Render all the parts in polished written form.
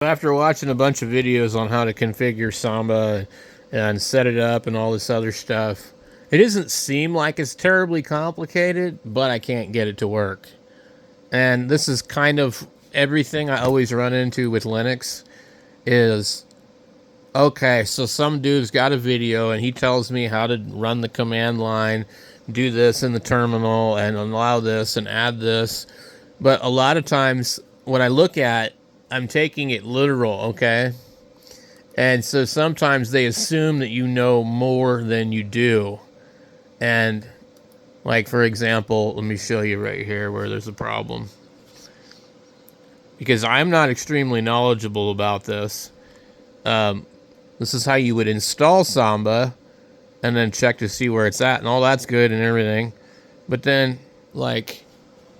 After watching a bunch of videos on how to configure Samba and set it up and all this other stuff, it doesn't seem like it's terribly complicated, but I can't get it to work. And this is kind of everything I always run into with Linux is, okay, so some dude's got a video and he tells me how to run the command line, do this in the terminal and allow this and add this. But a lot of times when I look at, I'm taking it literal, okay? And so sometimes they assume that you know more than you do. And like, for example, let me show you right here where there's a problem. Because I'm not extremely knowledgeable about this. This is how you would install Samba and then check to see where it's at. And all that's good and everything. But then, like,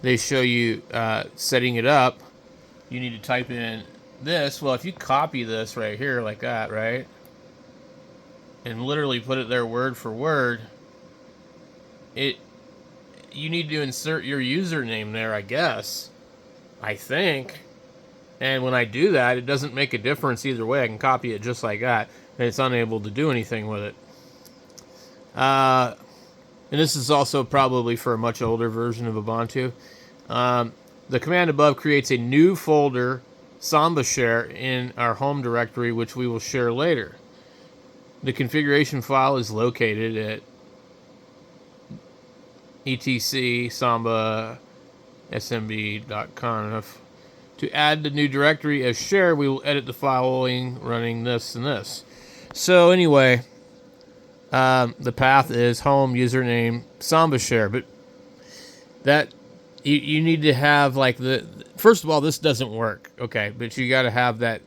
they show you setting it up. You need to type in this. Well, if you copy this right here like that, right? And literally put it there word for word, you need to insert your username there, I guess. I think. And when I do that, it doesn't make a difference either way. I can copy it just like that, and it's unable to do anything with it. And this is also probably for a much older version of Ubuntu. The command above creates a new folder, Samba share, in our home directory, which we will share later. The configuration file is located at etc samba smb.conf. To add the new directory as share, we will edit the following running this and this. So anyway, the path is home username Samba share, but that you need to have like first of all, this doesn't work, okay, but you got to have that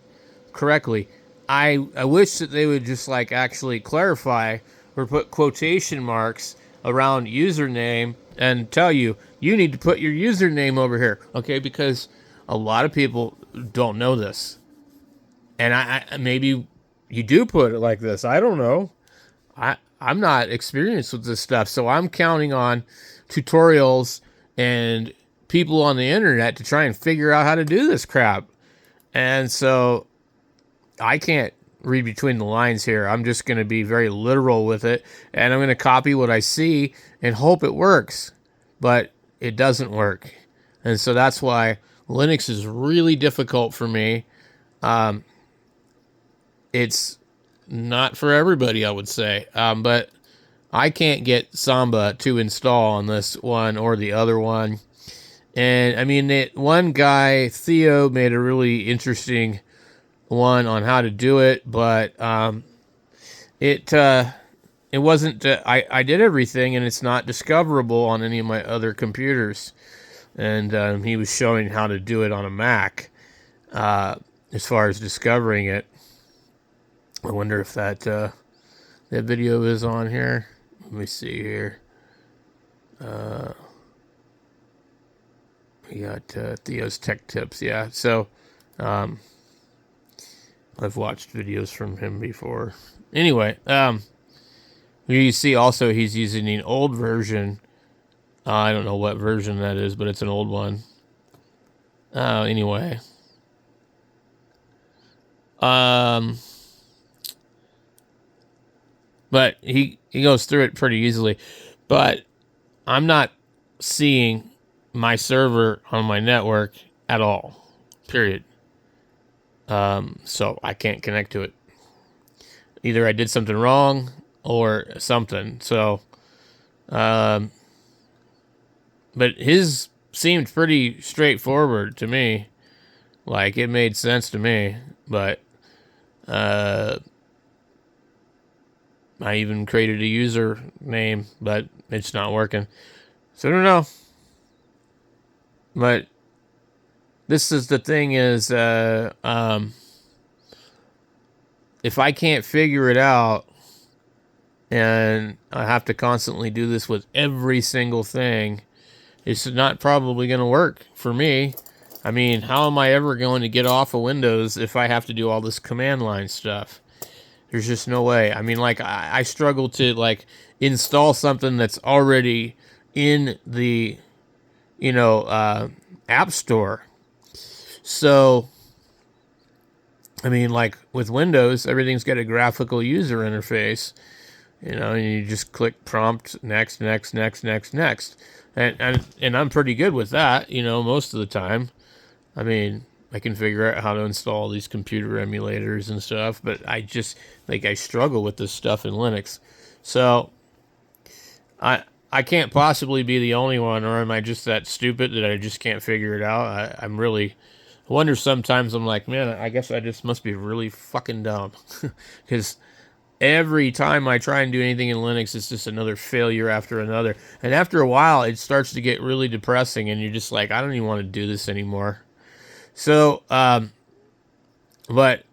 correctly. I wish that they would just like actually clarify or put quotation marks around username and tell you need to put your username over here, okay, because a lot of people don't know this. And I maybe you do put it like this. I don't know. I'm not experienced with this stuff, so I'm counting on tutorials and people on the internet to try and figure out how to do this crap. And so I can't read between the lines here. I'm just going to be very literal with it, and I'm going to copy what I see and hope it works. But it doesn't work. And so that's why Linux is really difficult for me. It's not for everybody, I would say. But I can't get Samba to install on this one or the other one. And I mean, one guy, Theo, made a really interesting one on how to do it, but it wasn't. I did everything, and it's not discoverable on any of my other computers. And he was showing how to do it on a Mac. As far as discovering it, I wonder if that video is on here. Let me see here. We got Theo's Tech Tips. Yeah, so I've watched videos from him before. Anyway, you see also he's using an old version. I don't know what version that is, but it's an old one. Anyway. But he goes through it pretty easily. But I'm not seeing my server on my network at all. Period. So I can't connect to it. Either I did something wrong or something. So, but his seemed pretty straightforward to me. Like, it made sense to me. But I even created a username, but it's not working. So I don't know. But this is the thing is, if I can't figure it out, and I have to constantly do this with every single thing, it's not probably going to work for me. I mean, how am I ever going to get off of Windows if I have to do all this command line stuff? There's just no way. I mean, like, I struggle to, like, install something that's already in the, App Store. So I mean, like with Windows, everything's got a graphical user interface. And you just click prompt, next, next, next, next, next. And I'm pretty good with that, most of the time. I mean, I can figure out how to install these computer emulators and stuff, but I struggle with this stuff in Linux. So I can't possibly be the only one, or am I just that stupid that I just can't figure it out? I'm really I wonder sometimes. I'm like, man, I guess I just must be really fucking dumb, because every time I try and do anything in Linux, it's just another failure after another. And after a while, it starts to get really depressing, and you're just like, I don't even want to do this anymore. So, but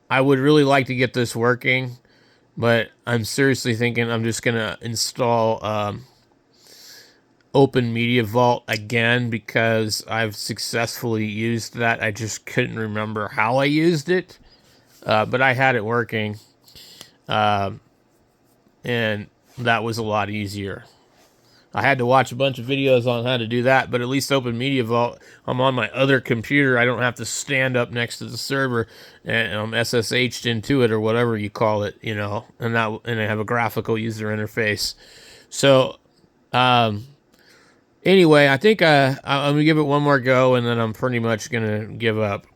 I would really like to get this working. But I'm seriously thinking I'm just gonna install Open Media Vault again, because I've successfully used that. I just couldn't remember how I used it, but I had it working. And that was a lot easier. I had to watch a bunch of videos on how to do that, but at least Open Media Vault, I'm on my other computer. I don't have to stand up next to the server and I'm SSH'd into it, or whatever you call it, and I have a graphical user interface. So, anyway, I think I'm gonna give it one more go, and then I'm pretty much gonna give up.